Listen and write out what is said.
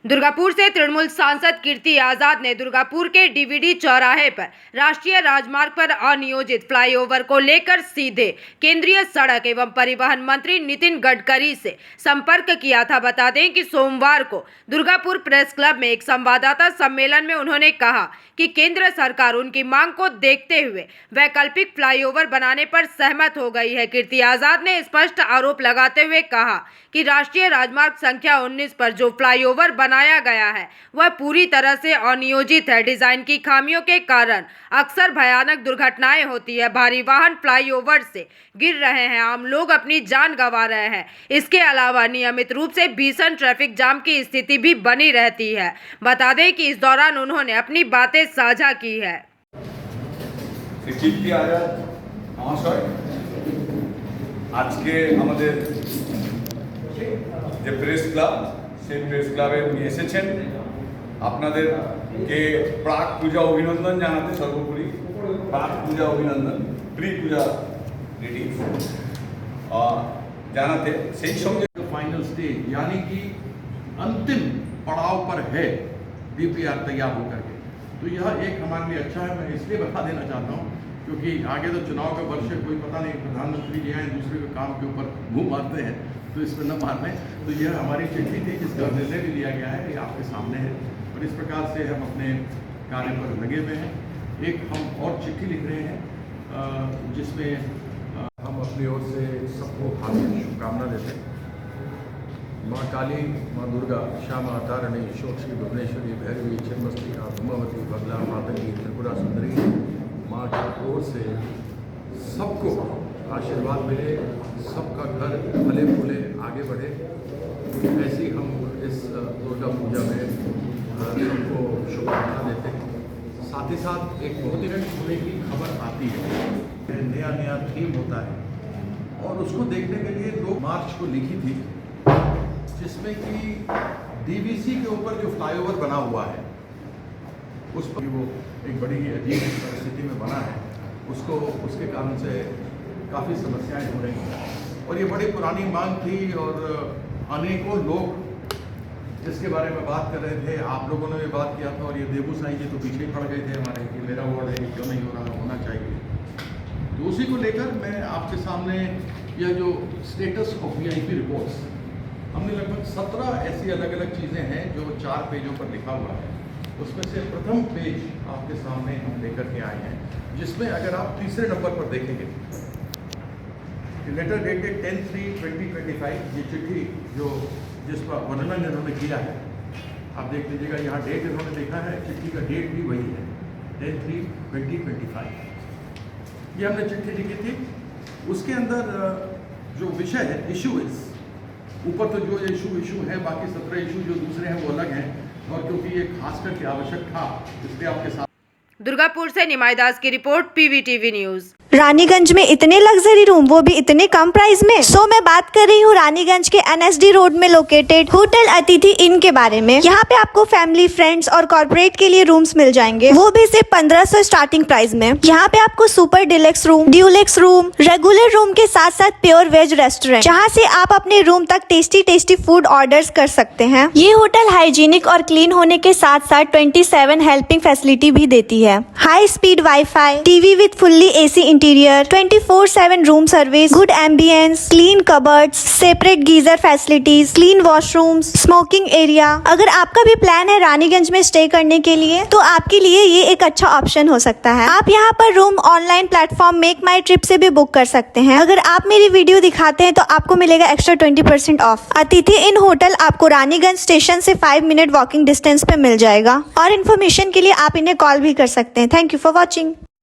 दुर्गापुर से तृणमूल सांसद कीर्ति आजाद ने दुर्गापुर के डीवीडी चौराहे पर राष्ट्रीय राजमार्ग पर अनियोजित फ्लाईओवर को लेकर सीधे केंद्रीय सड़क एवं परिवहन मंत्री नितिन गडकरी से संपर्क किया था। बता दें कि सोमवार को दुर्गापुर प्रेस क्लब में एक संवाददाता सम्मेलन में उन्होंने कहा कि केंद्र सरकार उनकी मांग को देखते हुए वैकल्पिक फ्लाईओवर बनाने पर सहमत हो गई है। कीर्ति आजाद ने स्पष्ट आरोप लगाते हुए कहा कि राष्ट्रीय राजमार्ग संख्या 19 पर जो फ्लाईओवर बनाया गया है वह पूरी तरह से अनियोजित है। डिजाइन की खामियों के कारण अक्सर भयानक दुर्घटनाएं होती है। भारी वाहन फ्लाईओवर से गिर रहे हैं, आम लोग अपनी जान गंवा रहे हैं। इसके अलावा नियमित रूप से भीषण ट्रैफिक जाम की स्थिति भी बनी रहती है। बता दें कि इस दौरान उन्होंने अपनी बातें साझा की है। आज के যে প্রেস ক্লাব সেই প্রেস ক্লাবে উনি এসেছেন আপনাদেরকে প্রাক পূজা অভিনন্দন জানাতে, সর্বোপরি প্রাক পূজা অভিনন্দন, প্রি পূজা গ্রিটিংস জানাতে। সেই সঙ্গে फाइनल स्टेज यानी कि अंतिम पड़ाव पर है डीपीआर तैयार होकर के, तो यह एक हमारे लिए अच्छा है। मैं इसलिए बता देना चाहता हूँ क्योंकि आगे तो चुनाव का वर्ष है, कोई पता नहीं प्रधानमंत्री जी आए दूसरे के काम के ऊपर मुँह मारते हैं, तो इसमें न मारने। तो यह हमारी चिट्ठी थी जिसका निर्णय भी लिया गया है, ये आपके सामने है और इस प्रकार से हम अपने कार्य पर लगे हुए हैं। एक हम और चिट्ठी लिख रहे हैं जिसमें हम अपनी ओर से सबको हार्दिक शुभकामना देते हैं। माँ काली, माँ दुर्गा, श्यामा तारिणी, शोक्षी, भुवनेश्वरी, भैरवी, छिन्नमस्तिका, धूमावती, बगला, मातंगी, त्रिपुरा सुंदरी, माँ की ओर से सबको आशीर्वाद मिले, सबका घर फले फूले आगे बढ़े, ऐसी हम इस दुर्गा पूजा में सबको शुभकामना देते हैं। साथ ही साथ एक बहुत ही होने की खबर आती है, नया नया थीम होता है और उसको देखने के लिए 2 मार्च को लिखी थी, जिसमें कि डीवीसी के ऊपर जो फ्लाईओवर बना हुआ है उस पर वो एक बड़ी ही अजीब परिस्थिति में बना है, उसको उसके कारण से काफ़ी समस्याएं हो रही हैं और ये बड़ी पुरानी मांग थी और अनेकों लोग इसके बारे में बात कर रहे थे। आप लोगों ने भी बात किया था और ये देबूसाई जी तो पीछे ही पड़ गए थे हमारे कि मेरा वार्ड है, क्यों नहीं हो रहा, होना चाहिए। तो उसी को लेकर मैं आपके सामने यह जो स्टेटस ऑफ VIP रिपोर्ट्स, हमने लगभग 17 ऐसी अलग अलग चीज़ें हैं जो 4 पेजों पर लिखा हुआ है। उसमें से प्रथम पेज आपके सामने हम लेकर के आए हैं, जिसमें अगर आप तीसरे नंबर पर देखेंगे लेटर डेटेड 10/3/2025, ये चिट्ठी जो जिस पर वर्णन इन्होंने किया है, आप देख लीजिएगा, यहाँ डेट इन्होंने देखा है, चिट्ठी का डेट भी वही है 10/3/2025। ये हमने चिट्ठी लिखी थी। उसके अंदर जो विषय है, इशूज, ऊपर तो जो इशू है, बाकी 17 इशू जो दूसरे हैं वो अलग हैं और क्योंकि ये खास करके आवश्यक था इसलिए आपके साथ। दुर्गापुर से निमाईदास की रिपोर्ट, PVTV न्यूज। रानीगंज में इतने लग्जरी रूम, वो भी इतने कम प्राइस में। मैं बात कर रही हूँ रानीगंज के NSD रोड में लोकेटेड होटल अतिथि इन के बारे में। यहाँ पे आपको फैमिली, फ्रेंड्स और कॉर्पोरेट के लिए रूम्स मिल जाएंगे, वो भी सिर्फ 1500 स्टार्टिंग प्राइस में। यहाँ पे आपको super deluxe room, Dulux room, regular room के साथ साथ प्योर वेज रेस्टोरेंट, जहाँ से आप अपने रूम तक टेस्टी फूड ऑर्डर कर सकते हैं। ये होटल हाइजीनिक और क्लीन होने के साथ साथ 27 हेल्पिंग फैसिलिटी भी देती है। High speed wifi, TV with fully AC interior, 24/7 room service, good ambience, clean cupboards, separate geyser facilities, clean washrooms, smoking area. अगर आपका भी प्लान है रानीगंज में स्टे करने के लिए तो आपके लिए ये एक अच्छा ऑप्शन हो सकता है। आप यहाँ पर रूम ऑनलाइन प्लेटफॉर्म मेक माई ट्रिप से भी बुक कर सकते हैं। अगर आप मेरी वीडियो दिखाते हैं तो आपको मिलेगा एक्स्ट्रा 20% ऑफ। अतिथि इन होटल आपको रानीगंज स्टेशन से 5 मिनट वॉकिंग डिस्टेंस पे मिल जाएगा और इन्फॉर्मेशन के लिए आप इन्हें कॉल भी कर सकते हैं। Thank you for watching.